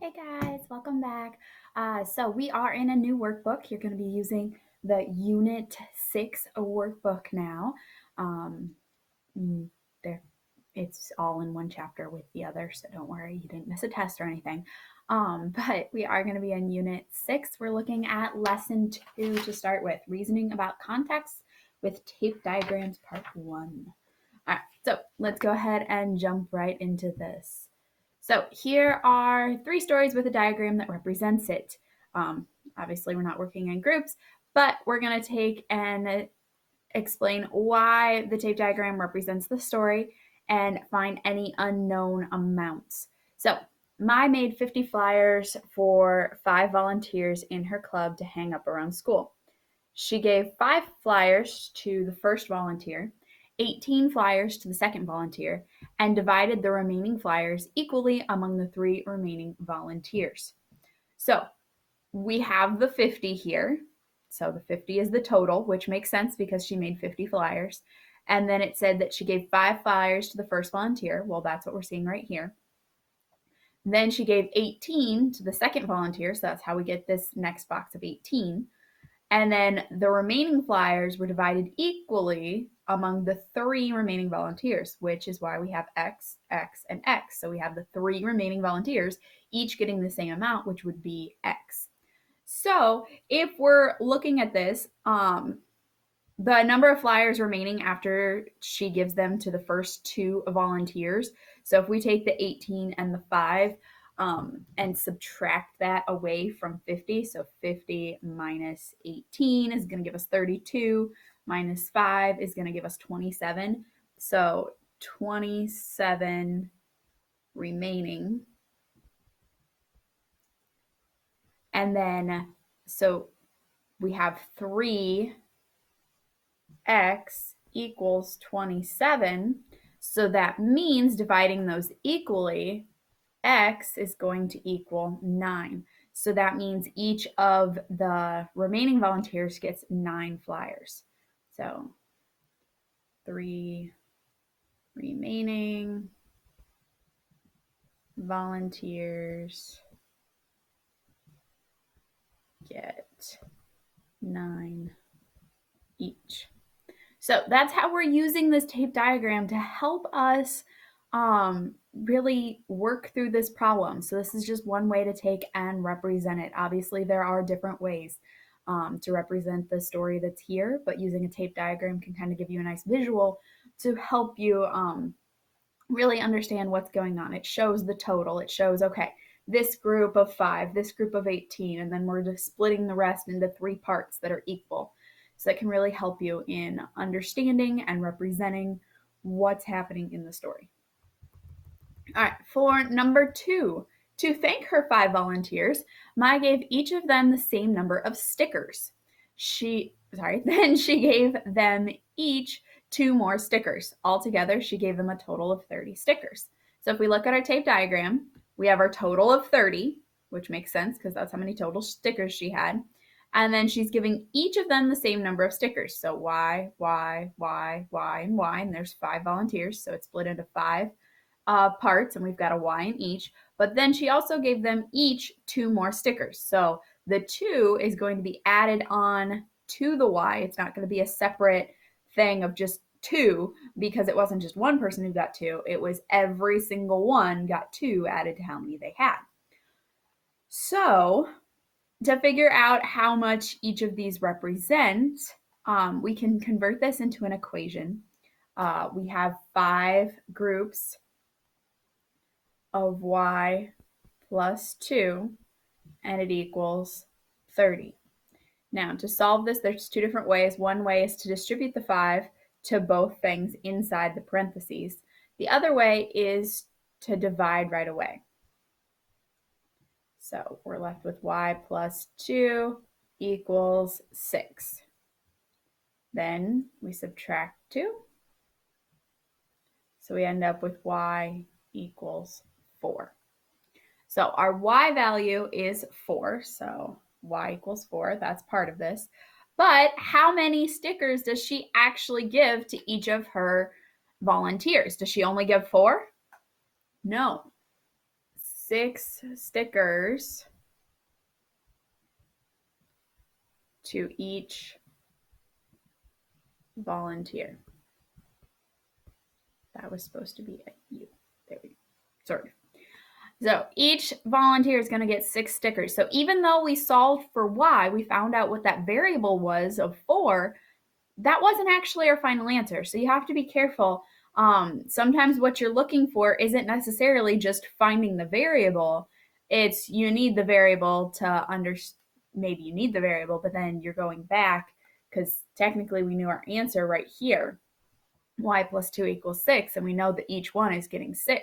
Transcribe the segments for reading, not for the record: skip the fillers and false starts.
Hey guys, welcome back. So we are in a new workbook. You're going to be using the Unit 6 workbook now. Um, there, it's all in one chapter with the other, so don't worry, you didn't miss a test or anything. But we are going to be in Unit 6. We're looking at Lesson 2 to start with, Reasoning about Context with Tape Diagrams, Part 1. All right, so let's go ahead and jump right into this. So here are 3 stories with a diagram that represents it. Obviously, we're not working in groups, but we're going to take and explain why the tape diagram represents the story and find any unknown amounts. So Mai made 50 flyers for 5 volunteers in her club to hang up around school. She gave 5 flyers to the first volunteer, 18 flyers to the second volunteer, and divided the remaining flyers equally among the 3 remaining volunteers. So we have the 50 here. So the 50 is the total, which makes sense because she made 50 flyers. And then it said that she gave 5 flyers to the first volunteer. Well, that's what we're seeing right here. Then she gave 18 to the second volunteer. So that's how we get this next box of 18. And then the remaining flyers were divided equally among the 3 remaining volunteers, which is why we have X, X, and X. So we have the 3 remaining volunteers, each getting the same amount, which would be X. So if we're looking at this, the number of flyers remaining after she gives them to the first 2 volunteers. So if we take the 18 and the 5 and subtract that away from 50, so 50 minus 18 is going to give us 32, minus 5 is going to give us 27. So 27 remaining. And then, so we have 3x equals 27. So that means dividing those equally, x is going to equal 9. So that means each of the remaining volunteers gets 9 flyers. So 3 remaining volunteers get 9 each. So that's how we're using this tape diagram to help us really work through this problem. So this is just one way to take and represent it. Obviously, there are different ways to represent the story that's here, but using a tape diagram can kind of give you a nice visual to help you really understand what's going on. It shows the total. It shows, okay, this group of 5, this group of 18, and then we're just splitting the rest into 3 parts that are equal. So that can really help you in understanding and representing what's happening in the story. All right, for number 2, to thank her 5 volunteers, Mai gave each of them the same number of stickers. Then she gave them each 2 more stickers. Altogether, she gave them a total of 30 stickers. So if we look at our tape diagram, we have our total of 30, which makes sense because that's how many total stickers she had. And then she's giving each of them the same number of stickers. So Y, Y, Y, Y, and Y, and there's 5 volunteers, so it's split into 5 parts, and we've got a Y in each. But then she also gave them each 2 more stickers. So the 2 is going to be added on to the Y. It's not going to be a separate thing of just 2 because it wasn't just one person who got 2. It was every single one got 2 added to how many they had. So to figure out how much each of these represent, we can convert this into an equation. We have 5 groups of y plus 2, and it equals 30. Now, to solve this, there's 2 different ways. One way is to distribute the 5 to both things inside the parentheses. The other way is to divide right away. So we're left with y plus 2 equals 6. Then we subtract 2. So we end up with y equals 4. So our y value is 4. So y equals 4. That's part of this. But how many stickers does she actually give to each of her volunteers? Does she only give 4? No. 6 stickers to each volunteer. That was supposed to be a U. There we go. Sorry. So each volunteer is going to get 6 stickers. So even though we solved for y, we found out what that variable was of 4, that wasn't actually our final answer. So you have to be careful. Sometimes what you're looking for isn't necessarily just finding the variable. It's you need the variable to understand. Maybe you need the variable, but then you're going back because technically we knew our answer right here. Y plus 2 equals 6, and we know that each one is getting 6.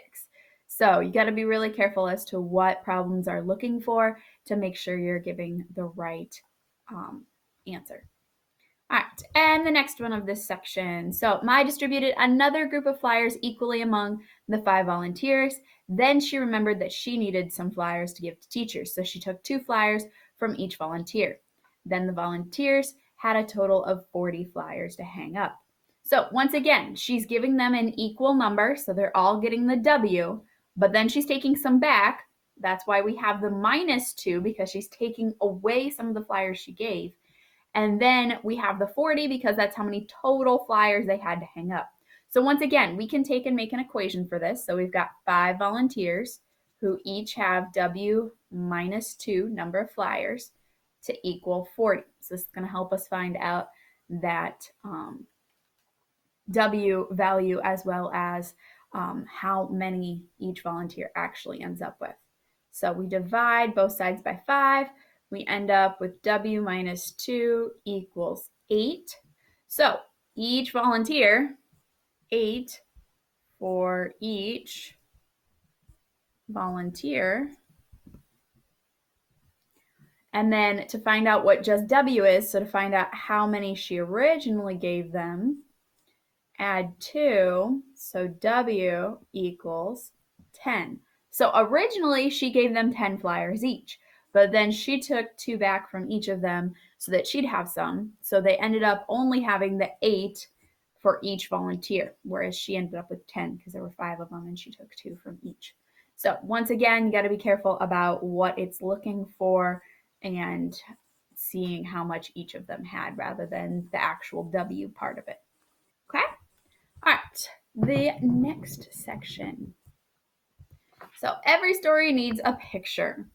So you got to be really careful as to what problems are looking for to make sure you're giving the right answer. All right, and the next one of this section. So Mai distributed another group of flyers equally among the 5 volunteers. Then she remembered that she needed some flyers to give to teachers, so she took 2 flyers from each volunteer. Then the volunteers had a total of 40 flyers to hang up. So once again, she's giving them an equal number, so they're all getting the W, but then she's taking some back. That's why we have the -2, because she's taking away some of the flyers she gave. And then we have the 40 because that's how many total flyers they had to hang up. So once again, we can take and make an equation for this. So we've got 5 volunteers who each have W minus 2 number of flyers to equal 40. So this is going to help us find out that W value as well as how many each volunteer actually ends up with. So we divide both sides by 5. We end up with W minus 2 equals 8. So each volunteer, 8 for each volunteer. And then to find out what just W is, so to find out how many she originally gave them, add 2, so W equals 10. So originally she gave them 10 flyers each, but then she took 2 back from each of them so that she'd have some. So they ended up only having the 8 for each volunteer, whereas she ended up with 10 because there were 5 of them and she took 2 from each. So once again, you got to be careful about what it's looking for and seeing how much each of them had rather than the actual W part of it. Okay? All right, the next section. So every story needs a picture.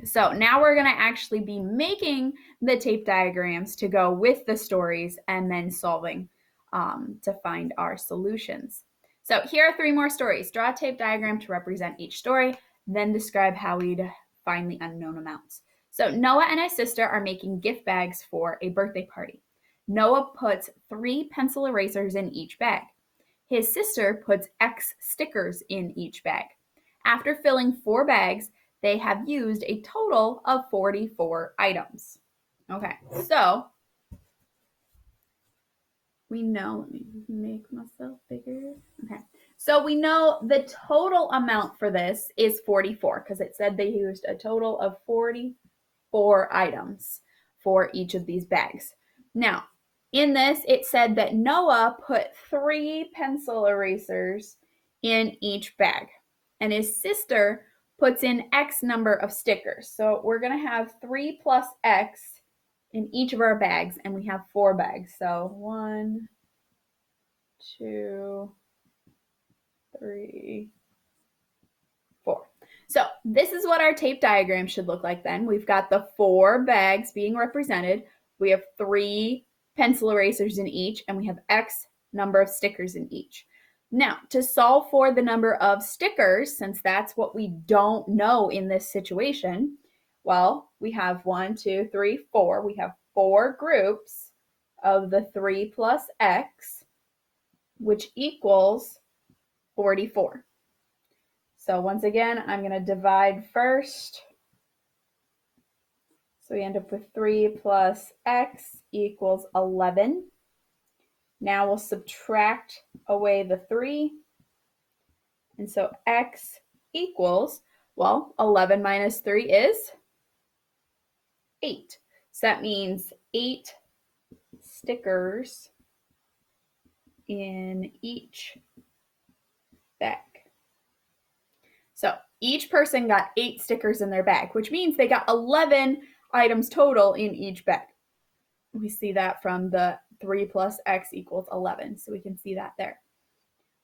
So now we're going to actually be making the tape diagrams to go with the stories and then solving to find our solutions. So here are 3 more stories. Draw a tape diagram to represent each story, then describe how we'd find the unknown amounts. So Noah and his sister are making gift bags for a birthday party. Noah puts 3 pencil erasers in each bag. His sister puts X stickers in each bag. After filling 4 bags, they have used a total of 44 items. Okay, so we know, let me make myself bigger. Okay, so we know the total amount for this is 44 because it said they used a total of 44 items for each of these bags. Now, in this, it said that Noah put 3 pencil erasers in each bag, and his sister puts in X number of stickers. So we're going to have 3 plus X in each of our bags, and we have 4 bags. So 1, 2, 3, 4. So this is what our tape diagram should look like then. We've got the 4 bags being represented. We have 3 pencil erasers in each, and we have X number of stickers in each. Now, to solve for the number of stickers, since that's what we don't know in this situation, well, we have 1, 2, 3, 4. We have 4 groups of the 3 plus X, which equals 44. So once again, I'm going to divide first. So we end up with 3 plus X equals 11. Now we'll subtract away the 3. And so X equals, well, 11 minus 3 is 8. So that means 8 stickers in each bag. So Each person got 8 stickers in their bag, which means they got 11 items total in each bag. We see that from the 3 plus x equals 11. So we can see that there.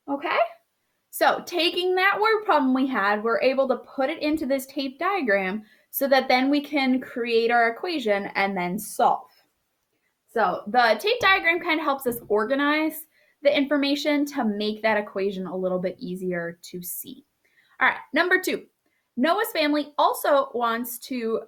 Okay? So taking that word problem we had, we're able to put it into this tape diagram so that then we can create our equation and then solve. So the tape diagram kind of helps us organize the information to make that equation a little bit easier to see. All right, number 2. Noah's family also wants to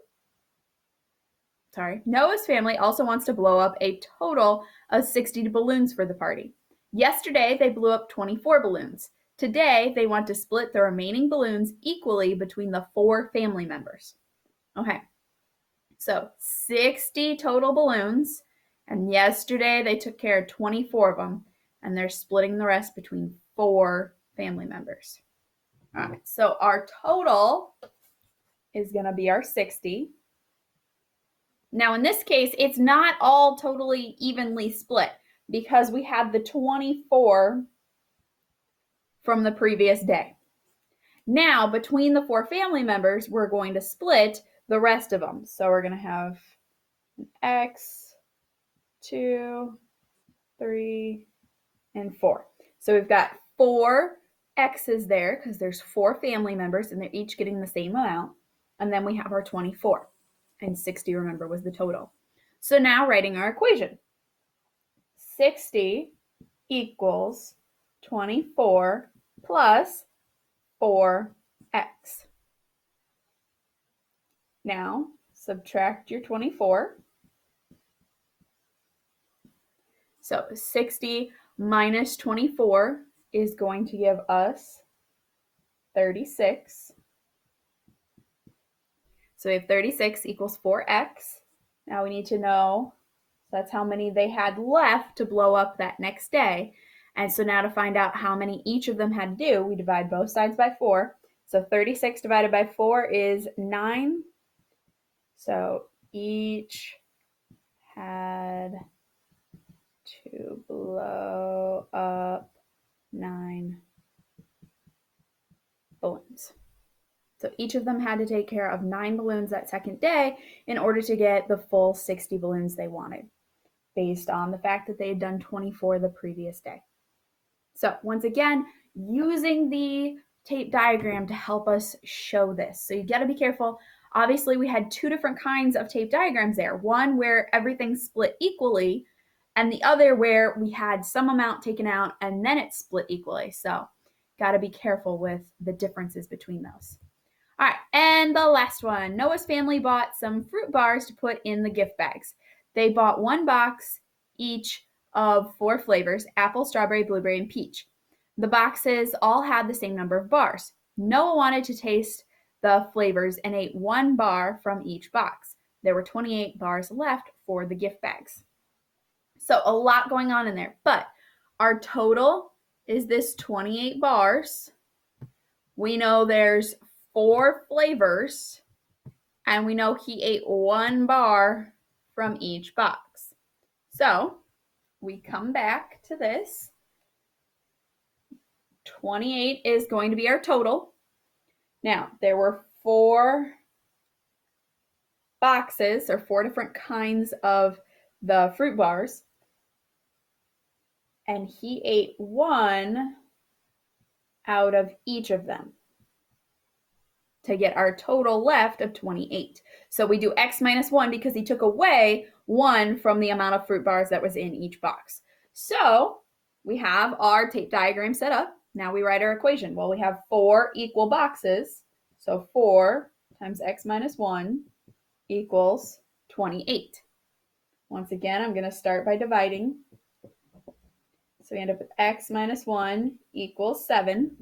blow up a total of 60 balloons for the party. Yesterday, they blew up 24 balloons. Today, they want to split the remaining balloons equally between the 4 family members. Okay, so 60 total balloons, and yesterday they took care of 24 of them, and they're splitting the rest between 4 family members. All right, so our total is going to be our 60. Now, in this case, it's not all totally evenly split because we have the 24 from the previous day. Now, between the 4 family members, we're going to split the rest of them. So we're going to have X, 2, 3, and 4. So we've got 4 X's there because there's 4 family members and they're each getting the same amount. And then we have our 24. And 60, remember, was the total. So now writing our equation. 60 equals 24 plus 4x. Now subtract your 24. So 60 minus 24 is going to give us 36. So we have 36 equals 4x. Now we need to know that's how many they had left to blow up that next day. And so now to find out how many each of them had to do, we divide both sides by 4. So 36 divided by 4 is 9. So each had to blow up 9 balloons. So each of them had to take care of 9 balloons that second day in order to get the full 60 balloons they wanted, based on the fact that they had done 24 the previous day. So once again, using the tape diagram to help us show this. So you got to be careful. Obviously, we had 2 different kinds of tape diagrams there. One where everything split equally, and the other where we had some amount taken out and then it split equally. So got to be careful with the differences between those. All right, and the last one. Noah's family bought some fruit bars to put in the gift bags. They bought 1 box each of 4 flavors: apple, strawberry, blueberry, and peach. The boxes all had the same number of bars. Noah wanted to taste the flavors and ate 1 bar from each box. There were 28 bars left for the gift bags. So a lot going on in there, but our total is this 28 bars. We know there's 4 flavors, and we know he ate 1 bar from each box. So we come back to this. 28 is going to be our total. Now, there were 4 boxes, or 4 different kinds of the fruit bars, and he ate 1 out of each of them to get our total left of 28. So we do x minus 1 because he took away 1 from the amount of fruit bars that was in each box. So we have our tape diagram set up. Now we write our equation. Well, we have 4 equal boxes. So 4 times x minus 1 equals 28. Once again, I'm going to start by dividing. So we end up with x minus 1 equals 7.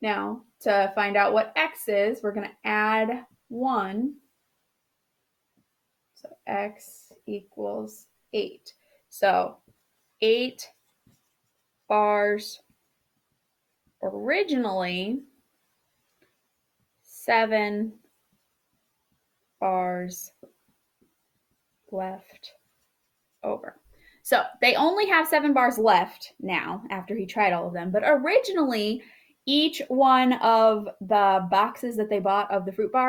Now, to find out what x is, we're going to add 1. So x equals 8. So 8 bars originally, 7 bars left over. So they only have 7 bars left now after he tried all of them, but originally each one of the boxes that they bought of the fruit bars